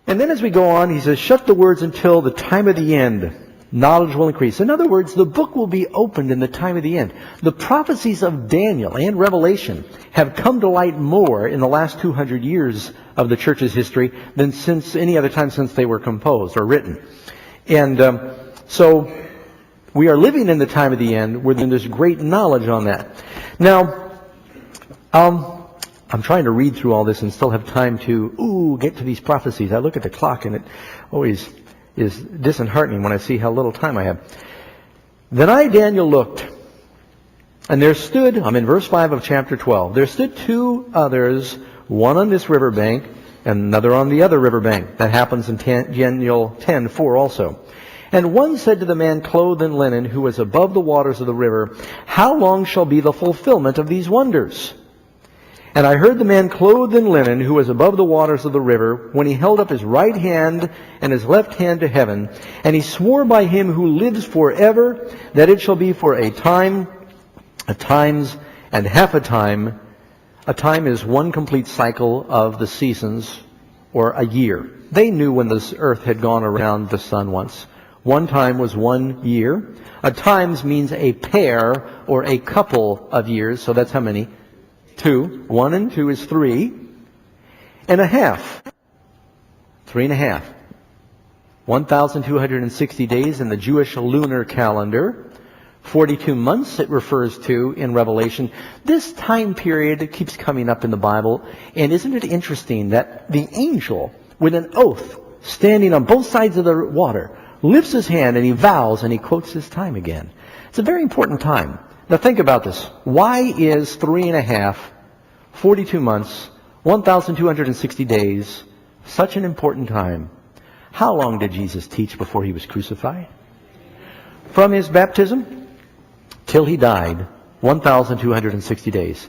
And then as we go on, he says, shut the words until the time of the end. Knowledge will increase. In other words, the book will be opened in the time of the end. The prophecies of Daniel and Revelation have come to light more in the last 200 years of the church's history than since any other time since they were composed or written. And so we are living in the time of the end where there's great knowledge on that. Now, I'm trying to read through all this and still have time to get to these prophecies. I look at the clock and it always is disheartening when I see how little time I have. Then I, Daniel, looked, and there stood, I'm in verse 5 of chapter 12, there stood two others, one on this riverbank and another on the other riverbank. That happens in Daniel 10:4 also. And one said to the man clothed in linen, who was above the waters of the river, how long shall be the fulfillment of these wonders? And I heard the man clothed in linen, who was above the waters of the river, when he held up his right hand and his left hand to heaven, and he swore by him who lives forever, that it shall be for a time, a times, and half a time. A time is one complete cycle of the seasons, or a year. They knew when this earth had gone around the sun once. One time was 1 year. A times means a pair or a couple of years, so that's how many? 2. 1 and 2 is 3. And a half. 3.5. 1,260 days in the Jewish lunar calendar. 42 months it refers to in Revelation. This time period keeps coming up in the Bible. And isn't it interesting that the angel, with an oath, standing on both sides of the water, lifts his hand and he vows and he quotes his time again. It's a very important time. Now think about this. Why is 3.5, 42 months, 1,260 days such an important time? How long did Jesus teach before he was crucified? From his baptism till he died, 1,260 days.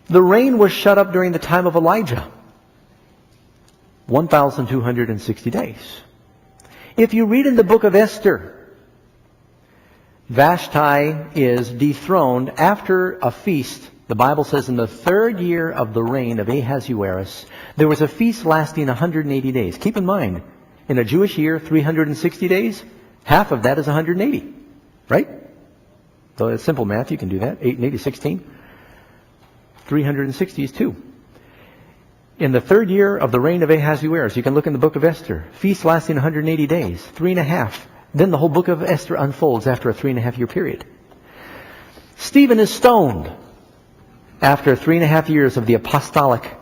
The rain was shut up during the time of Elijah, 1,260 days. If you read in the book of Esther, Vashti is dethroned after a feast. The Bible says in the 3rd year of the reign of Ahasuerus, there was a feast lasting 180 days. Keep in mind, in a Jewish year, 360 days, half of that is 180. Right? So it's simple math, you can do that. 8 and 8 is 16. 360 is 2. In the 3rd year of the reign of Ahasuerus, you can look in the book of Esther, feast lasting 180 days, 3.5. Then the whole book of Esther unfolds after a 3.5 year period. Stephen is stoned after 3.5 years of the apostolic,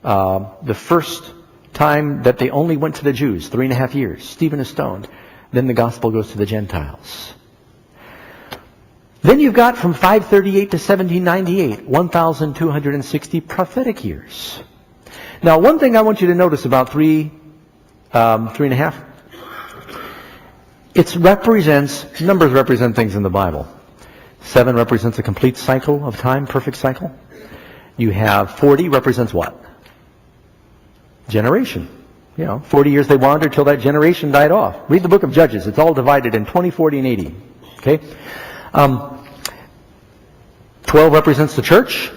the first time that they only went to the Jews, 3.5 years. Stephen is stoned. Then the gospel goes to the Gentiles. Then you've got from 538 to 1798, 1,260 prophetic years. Now, one thing I want you to notice about 3.5, numbers represent things in the Bible. 7 represents a complete cycle of time, perfect cycle. You have 40 represents what? Generation. 40 years they wandered till that generation died off. Read the book of Judges. It's all divided in 20, 40, and 80. Okay? 12 represents the church.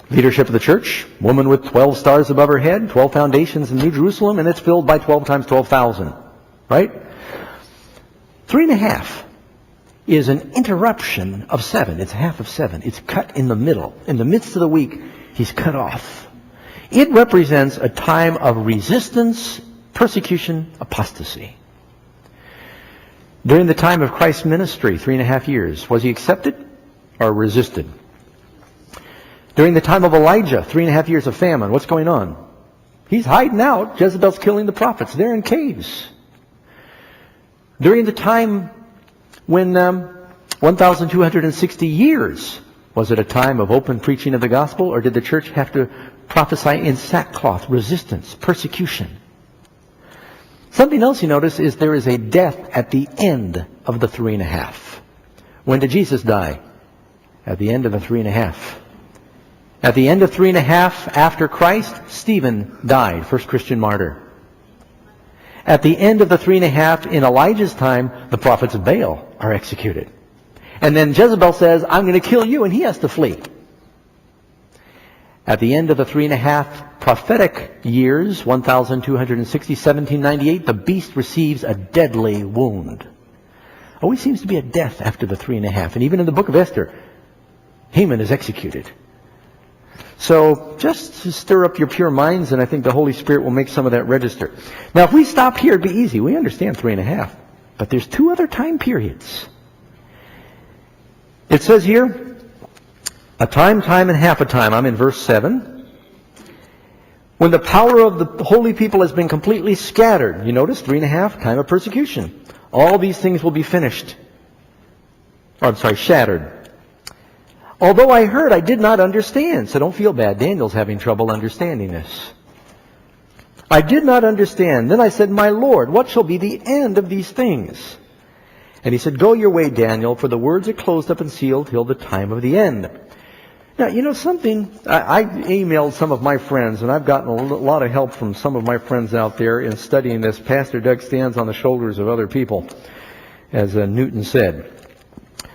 Leadership of the church. Woman with 12 stars above her head. 12 foundations in New Jerusalem. And it's filled by 12 times 12,000. Right? 3.5 is an interruption of 7. It's half of 7. It's cut in the middle. In the midst of the week, he's cut off. It represents a time of resistance, persecution, apostasy. During the time of Christ's ministry, 3.5 years, was he accepted or resisted? During the time of Elijah, 3.5 years of famine, what's going on? He's hiding out. Jezebel's killing the prophets. They're in caves. During the time when 1,260 years, was it a time of open preaching of the gospel, or did the church have to prophesy in sackcloth, resistance, persecution? Something else you notice is there is a death at the end of the 3.5. When did Jesus die? At the end of the 3.5. At the end of 3.5 after Christ, Stephen died, first Christian martyr. At the end of the 3.5 in Elijah's time, the prophets of Baal are executed. And then Jezebel says, I'm going to kill you, and he has to flee. At the end of the 3.5 prophetic years, 1260, 1798, the beast receives a deadly wound. Always seems to be a death after the 3.5. And even in the book of Esther, Haman is executed. So just to stir up your pure minds, and I think the Holy Spirit will make some of that register. Now, if we stop here, it'd be easy. We understand 3.5. But there's 2 other time periods. It says here, a time, and half a time. I'm in verse 7. When the power of the holy people has been completely scattered. You notice, 3.5, time of persecution. All these things will be finished. Shattered. Although I heard, I did not understand. So don't feel bad. Daniel's having trouble understanding this. I did not understand. Then I said, my Lord, what shall be the end of these things? And he said, go your way, Daniel, for the words are closed up and sealed till the time of the end. Now, you know something? I emailed some of my friends, and I've gotten a lot of help from some of my friends out there in studying this. Pastor Doug stands on the shoulders of other people, as Newton said.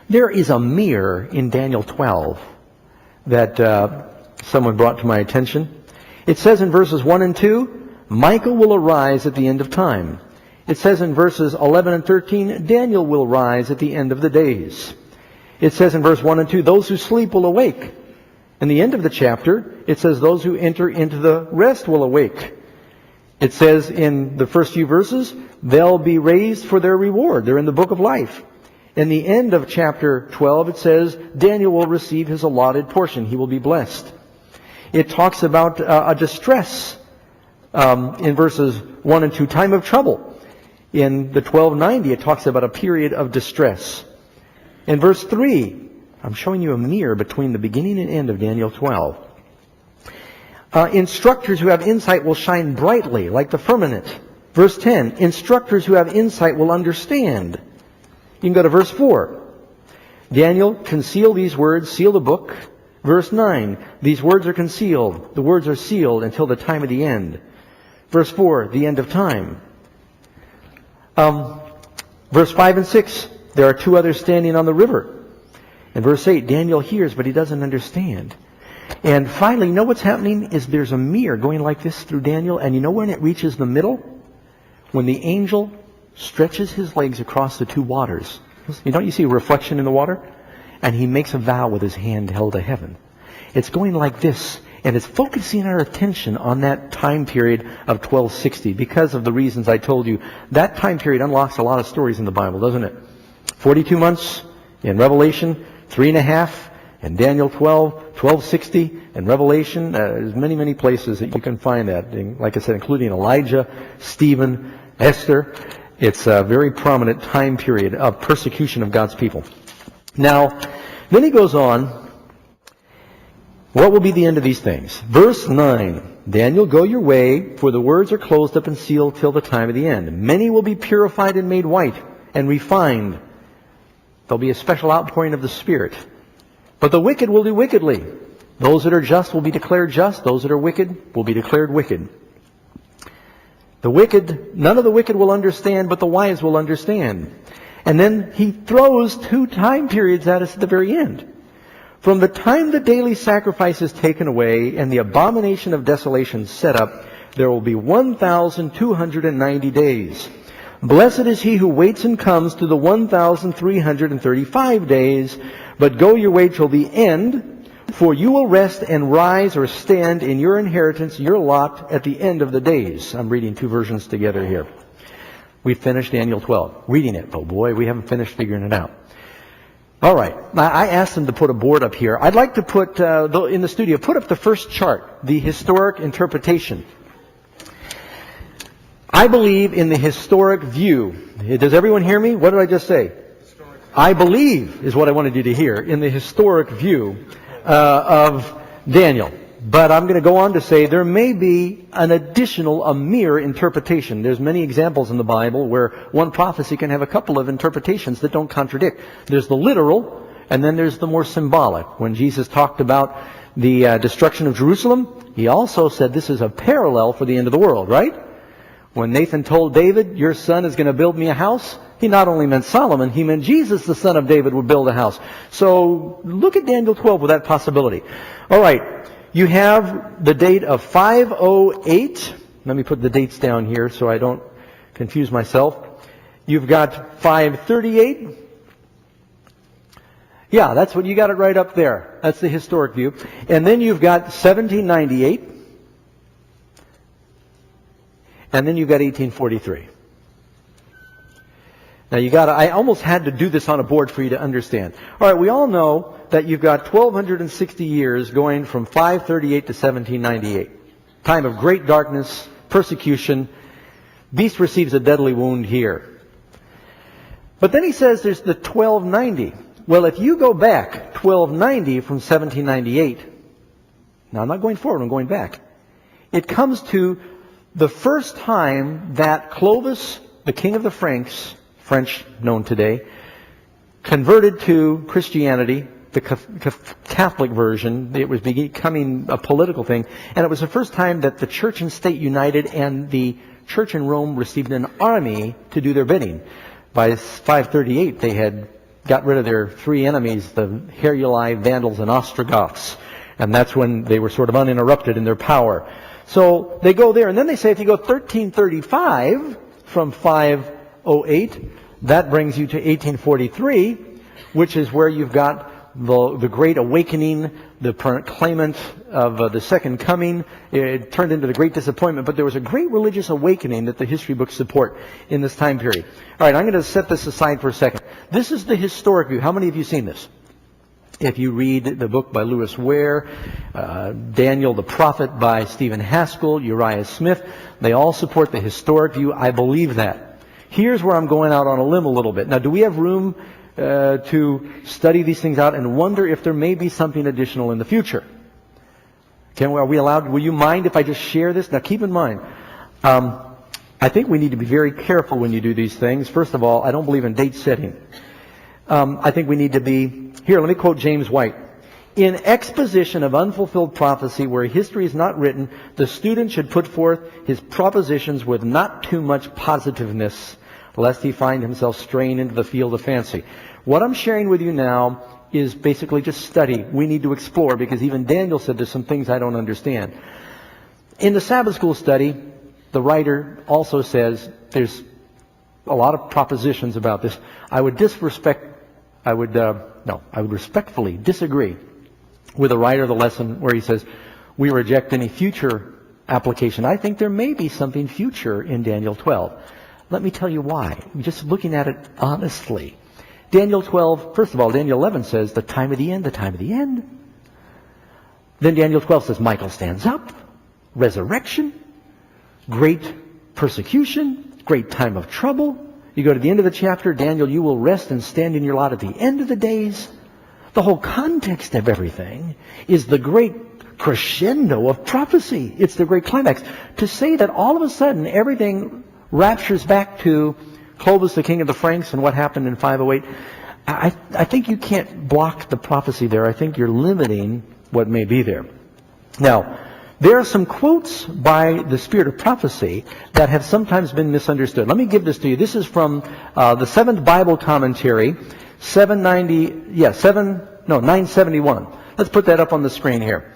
There is a mirror in Daniel 12 that someone brought to my attention. It says in verses 1 and 2, Michael will arise at the end of time. It says in verses 11 and 13, Daniel will rise at the end of the days. It says in verse 1 and 2, those who sleep will awake. In the end of the chapter, it says those who enter into the rest will awake. It says in the first few verses, they'll be raised for their reward. They're in the book of life. In the end of chapter 12, it says Daniel will receive his allotted portion. He will be blessed. It talks about a distress in verses 1 and 2, time of trouble. In the 1290, it talks about a period of distress. In verse 3, I'm showing you a mirror between the beginning and end of Daniel 12. Instructors who have insight will shine brightly like the firmament. Verse 10, instructors who have insight will understand. You can go to verse 4. Daniel, conceal these words, seal the book. Verse 9, these words are concealed. The words are sealed until the time of the end. Verse 4, the end of time. Verse 5 and 6, there are 2 others standing on the river. In verse 8, Daniel hears, but he doesn't understand. And finally, you know what's happening? Is there's a mirror going like this through Daniel, and you know when it reaches the middle? When the angel stretches his legs across the 2 waters. You see a reflection in the water? And he makes a vow with his hand held to heaven. It's going like this, and it's focusing our attention on that time period of 1260 because of the reasons I told you. That time period unlocks a lot of stories in the Bible, doesn't it? 42 months in Revelation, 3.5 in Daniel 12, 1260 in Revelation. There's many, many places that you can find that. Like I said, including Elijah, Stephen, Esther. It's a very prominent time period of persecution of God's people. Now, then he goes on. What will be the end of these things? Verse 9. Daniel, go your way, for the words are closed up and sealed till the time of the end. Many will be purified and made white and refined. There'll be a special outpouring of the Spirit. But the wicked will do wickedly. Those that are just will be declared just. Those that are wicked will be declared wicked. The wicked, none of the wicked will understand, but the wise will understand. And then he throws 2 time periods at us at the very end. From the time the daily sacrifice is taken away and the abomination of desolation set up, there will be 1,290 days. Blessed is he who waits and comes to the 1,335 days, but go your way till the end, for you will rest and rise or stand in your inheritance, your lot, at the end of the days. I'm reading 2 versions together here. We finished Daniel 12, reading it. Oh boy, we haven't finished figuring it out. All right. I asked them to put a board up here. I'd like to put, in the studio, put up the first chart, the historic interpretation. I believe in the historic view. Does everyone hear me? What did I just say? Historic. I believe is what I wanted you to hear, in the historic view of Daniel. But I'm going to go on to say there may be an additional, a mere interpretation. There's many examples in the Bible where one prophecy can have a couple of interpretations that don't contradict. There's the literal, and then there's the more symbolic. When Jesus talked about the destruction of Jerusalem, he also said this is a parallel for the end of the world, right? When Nathan told David, your son is going to build me a house, he not only meant Solomon, he meant Jesus, the son of David, would build a house. So look at Daniel 12 with that possibility. All right. You have the date of 508. Let me put the dates down here so I don't confuse myself. You've got 538. Yeah, that's what you got it right up there. That's the historic view. And then you've got 1798. And then you've got 1843. Now I almost had to do this on a board for you to understand. All right, we all know that you've got 1,260 years going from 538 to 1798. Time of great darkness, persecution. Beast receives a deadly wound here. But then he says there's the 1290. Well, if you go back 1290 from 1798, now I'm not going forward, I'm going back. It comes to the first time that Clovis, the king of the Franks, French known today, converted to Christianity, the Catholic version. It was becoming a political thing. And it was the first time that the church and state united, and the church in Rome received an army to do their bidding. By 538, they had got rid of their three enemies, the Heruli, Vandals, and Ostrogoths. And that's when they were sort of uninterrupted in their power. So they go there, and then they say if you go 1335 from 508, that brings you to 1843, which is where you've got the Great Awakening, the proclaimant of the Second Coming. It turned into the Great Disappointment, but there was a great religious awakening that the history books support in this time period. All right, I'm going to set this aside for a second. This is the historic view. How many of you have seen this? If you read the book by Lewis Ware, Daniel the Prophet by Stephen Haskell, Uriah Smith, they all support the historic view. I believe that. Here's where I'm going out on a limb a little bit. Now, do we have room to study these things out and wonder if there may be something additional in the future? Are we allowed? Will you mind if I just share this? Now, keep in mind, I think we need to be very careful when you do these things. First of all, I don't believe in date setting. I think we need to be... Here, let me quote James White. In exposition of unfulfilled prophecy where history is not written, the student should put forth his propositions with not too much positiveness, lest he find himself straying into the field of fancy. What I'm sharing with you now is basically just study. We need to explore, because even Daniel said there's some things I don't understand. In the Sabbath School study, the writer also says there's a lot of propositions about this. I would respectfully disagree with the writer of the lesson where he says, we reject any future application. I think there may be something future in Daniel 12. Let me tell you why. Just looking at it honestly. Daniel 12, first of all, Daniel 11 says, the time of the end, the time of the end. Then Daniel 12 says, Michael stands up, resurrection, great persecution, great time of trouble. You go to the end of the chapter, Daniel, you will rest and stand in your lot at the end of the days. The whole context of everything is the great crescendo of prophecy. It's the great climax. To say that all of a sudden everything raptures back to Clovis, the king of the Franks, and what happened in 508, I think you can't block the prophecy there. I think you're limiting what may be there. Now, there are some quotes by the Spirit of Prophecy that have sometimes been misunderstood. Let me give this to you. This is from the Seventh Bible Commentary, 971. Let's put that up on the screen here.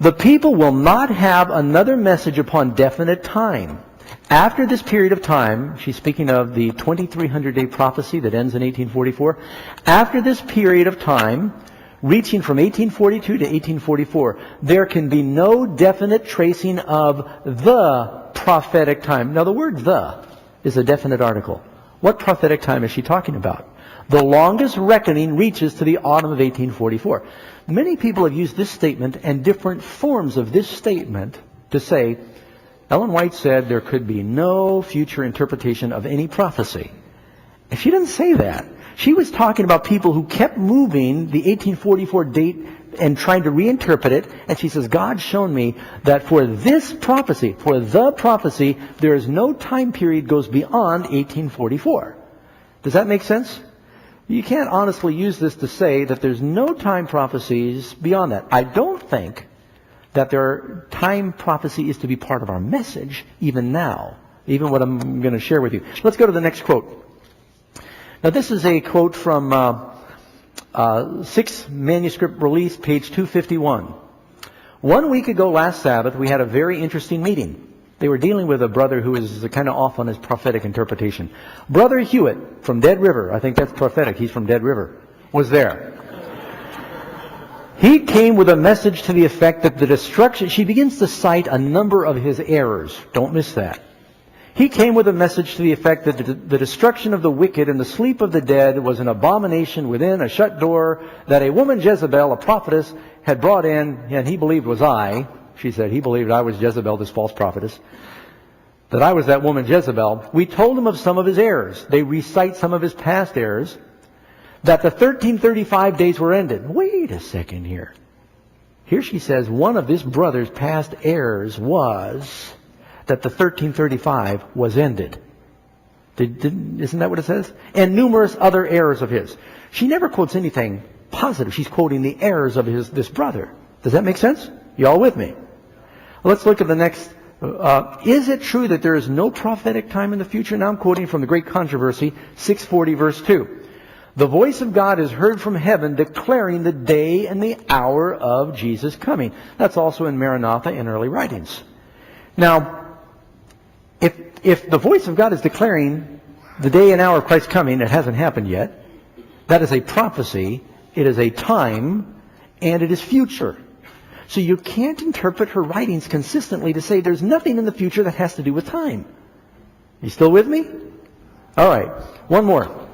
The people will not have another message upon definite time. After this period of time, she's speaking of the 2300-day prophecy that ends in 1844. After this period of time, reaching from 1842 to 1844, there can be no definite tracing of the prophetic time. Now, the word "the" is a definite article. What prophetic time is she talking about? The longest reckoning reaches to the autumn of 1844. Many people have used this statement and different forms of this statement to say, Ellen White said there could be no future interpretation of any prophecy. And she didn't say that. She was talking about people who kept moving the 1844 date and trying to reinterpret it. And she says, God's shown me that for this prophecy, for the prophecy, there is no time period goes beyond 1844. Does that make sense? You can't honestly use this to say that there's no time prophecies beyond that. I don't think that time prophecy is to be part of our message even now, even what I'm going to share with you. Let's go to the next quote. Now, this is a quote from 6th manuscript release, page 251. 1 week ago last Sabbath, we had a very interesting meeting. They were dealing with a brother who is kind of off on his prophetic interpretation. Brother Hewitt from Dead River, I think that's prophetic, he's from Dead River, was there. He came with a message to the effect that the destruction, she begins to cite a number of his errors. Don't miss that. He came with a message to the effect that the destruction of the wicked and the sleep of the dead was an abomination within a shut door that a woman Jezebel, a prophetess, had brought in, and he believed was I. She said he believed I was Jezebel, this false prophetess, that I was that woman Jezebel. We told him of some of his errors. They recite some of his past errors, that the 1335 days were ended. Wait a second here. Here she says one of this brother's past errors was that the 1335 was ended. Isn't that what it says? And numerous other errors of his. She never quotes anything positive. She's quoting the errors of this brother. Does that make sense? You all with me? Let's look at the next. Is it true that there is no prophetic time in the future? Now I'm quoting from the Great Controversy, 640 verse 2. The voice of God is heard from heaven declaring the day and the hour of Jesus' coming. That's also in Maranatha and early writings. Now, if the voice of God is declaring the day and hour of Christ's coming, it hasn't happened yet, that is a prophecy, it is a time, and it is future. So you can't interpret her writings consistently to say there's nothing in the future that has to do with time. You still with me? All right, one more.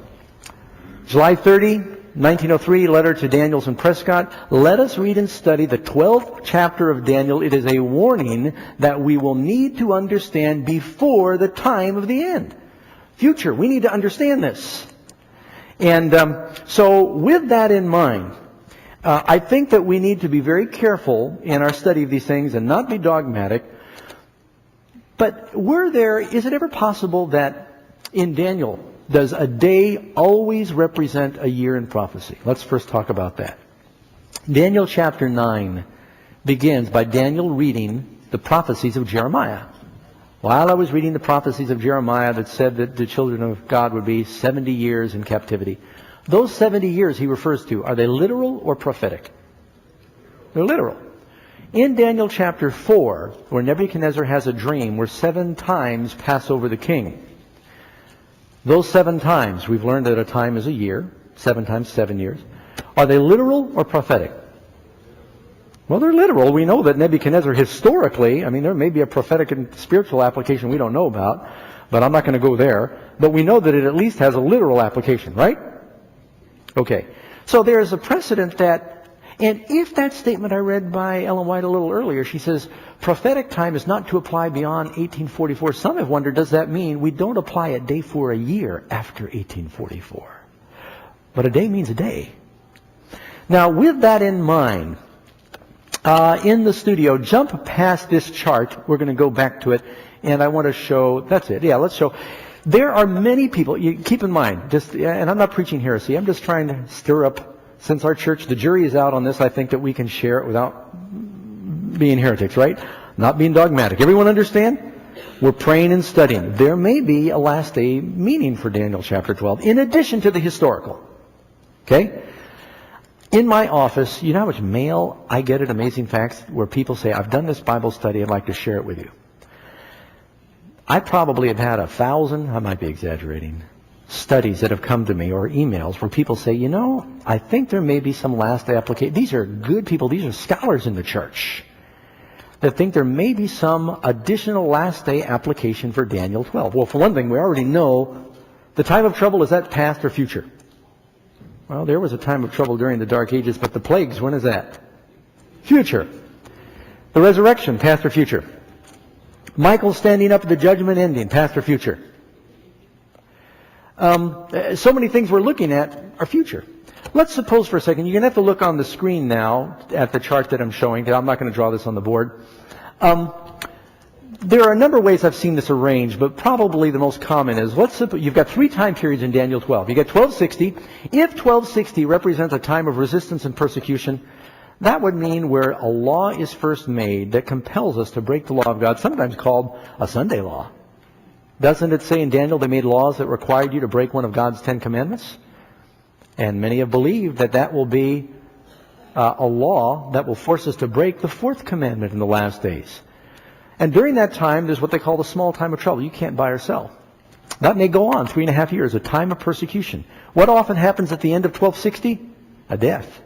July 30, 1903, letter to Daniels and Prescott. Let us read and study the 12th chapter of Daniel. It is a warning that we will need to understand before the time of the end. Future, we need to understand this. And so with that in mind, I think that we need to be very careful in our study of these things and not be dogmatic. But is it ever possible that in Daniel, does a day always represent a year in prophecy? Let's first talk about that. Daniel chapter 9 begins by Daniel reading the prophecies of Jeremiah. While I was reading the prophecies of Jeremiah that said that the children of God would be 70 years in captivity, those 70 years he refers to, are they literal or prophetic? They're literal. In Daniel chapter 4, where Nebuchadnezzar has a dream where 7 times pass over the king, those 7 times, we've learned that a time is a year, 7 times 7 years. Are they literal or prophetic? Well, they're literal. We know that Nebuchadnezzar historically, there may be a prophetic and spiritual application we don't know about, but I'm not going to go there. But we know that it at least has a literal application, right? Okay. So there is a precedent that, and if that statement I read by Ellen White a little earlier, she says, prophetic time is not to apply beyond 1844. Some have wondered, does that mean we don't apply a day for a year after 1844? But a day means a day. Now, with that in mind, in the studio, jump past this chart. We're going to go back to it, and I want to show, that's it. Yeah, let's show. There are many people, you keep in mind, and I'm not preaching heresy, I'm just trying to stir up, since our church, the jury is out on this, I think that we can share it without being heretics, right? Not being dogmatic. Everyone understand? We're praying and studying. There may be a last day meaning for Daniel chapter 12, in addition to the historical. Okay? In my office, you know how much mail I get at Amazing Facts where people say, I've done this Bible study, I'd like to share it with you. I probably have had 1,000, I might be exaggerating, studies that have come to me or emails where people say, I think there may be some last day application. These are good people, these are scholars in the church that think there may be some additional last day application for Daniel 12. Well, for one thing, we already know the time of trouble, is that past or future? Well, there was a time of trouble during the Dark Ages, but the plagues, when is that? Future. The resurrection, past or future? Michael standing up at the judgment ending, past or future? So many things we're looking at are future. Let's suppose for a second, you're going to have to look on the screen now at the chart that I'm showing. I'm not going to draw this on the board. There are a number of ways I've seen this arranged, but probably the most common is, let's suppose you've got 3 time periods in Daniel 12. You get 1260. If 1260 represents a time of resistance and persecution, that would mean where a law is first made that compels us to break the law of God, sometimes called a Sunday law. Doesn't it say in Daniel they made laws that required you to break one of God's 10 commandments? And many have believed that that will be a law that will force us to break the fourth commandment in the last days. And during that time, there's what they call the small time of trouble. You can't buy or sell. That may go on 3.5 years, a time of persecution. What often happens at the end of 1260? A death.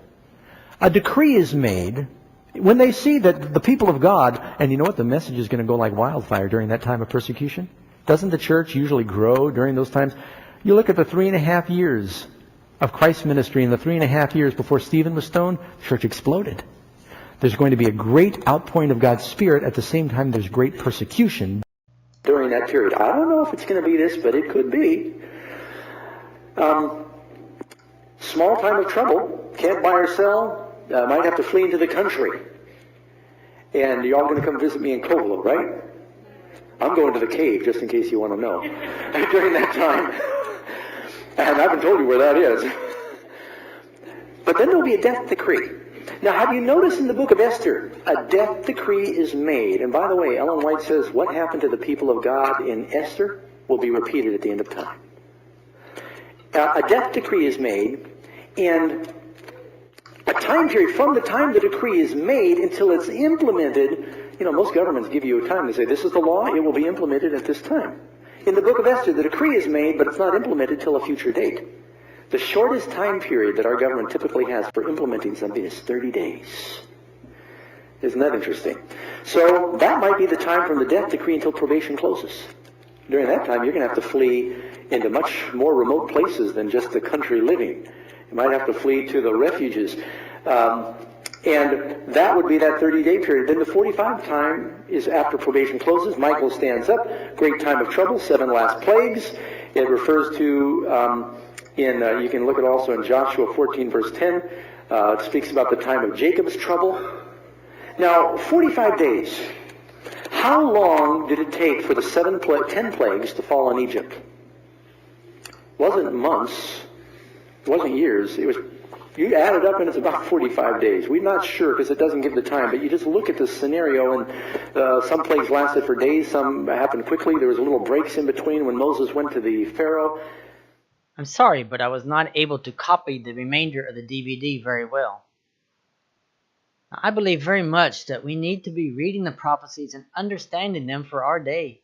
A decree is made when they see that the people of God, and you know what, the message is going to go like wildfire during that time of persecution. Doesn't the church usually grow during those times? You look at the 3.5 years of Christ's ministry and the 3.5 years before Stephen was stoned, the church exploded. There's going to be a great outpouring of God's Spirit. At the same time, there's great persecution during that period. I don't know if it's going to be this, but it could be. Small time of trouble, can't buy or sell, might have to flee into the country. And you're all going to come visit me in Covelo, right? I'm going to the cave, just in case you want to know, during that time. And I haven't told you where that is. But then there'll be a death decree. Now, have you noticed in the book of Esther, a death decree is made. And by the way, Ellen White says what happened to the people of God in Esther will be repeated at the end of time. A death decree is made, and a time period from the time the decree is made until it's implemented. You know, most governments give you a time. They say, this is the law, it will be implemented at this time. In the book of Esther, the decree is made, but it's not implemented till a future date. The shortest time period that our government typically has for implementing something is 30 days. Isn't that interesting? So that might be the time from the death decree until probation closes. During that time, you're going to have to flee into much more remote places than just the country living. You might have to flee to the refuges. And that would be that 30-day period. Then the 45 time is after probation closes. Michael stands up. Great time of trouble. 7 last plagues. It refers to, you can look at also in Joshua 14, verse 10. It speaks about the time of Jacob's trouble. Now, 45 days. How long did it take for the 10 plagues to fall on Egypt? It wasn't months. It wasn't years. It was. You add it up and it's about 45 days. We're not sure because it doesn't give the time, but you just look at this scenario, and some plagues lasted for days, some happened quickly. There was little breaks in between when Moses went to the Pharaoh. I'm sorry, but I was not able to copy the remainder of the DVD very well. I believe very much that we need to be reading the prophecies and understanding them for our day.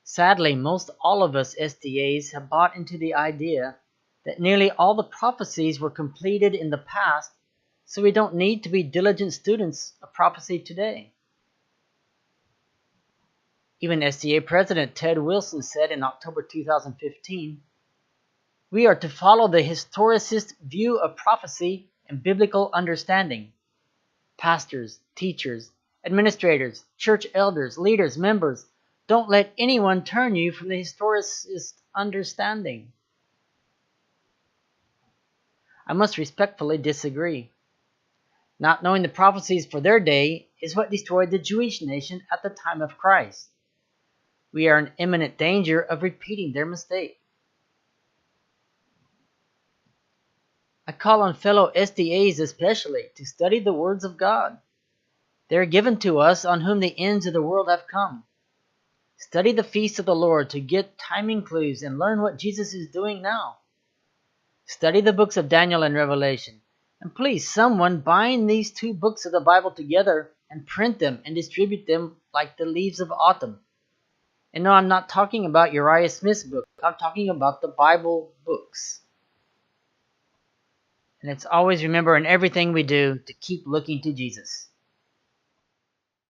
Sadly, most all of us SDAs have bought into the idea that nearly all the prophecies were completed in the past, so we don't need to be diligent students of prophecy today. Even SDA President Ted Wilson said in October 2015, "We are to follow the historicist view of prophecy and biblical understanding. Pastors, teachers, administrators, church elders, leaders, members, don't let anyone turn you from the historicist understanding." I must respectfully disagree. Not knowing the prophecies for their day is what destroyed the Jewish nation at the time of Christ. We are in imminent danger of repeating their mistake. I call on fellow SDAs especially to study the words of God. They are given to us on whom the ends of the world have come. Study the feasts of the Lord to get timing clues and learn what Jesus is doing now. Study the books of Daniel and Revelation. And please, someone bind these 2 books of the Bible together and print them and distribute them like the leaves of autumn. And no, I'm not talking about Uriah Smith's book. I'm talking about the Bible books. And let's always remember in everything we do to keep looking to Jesus.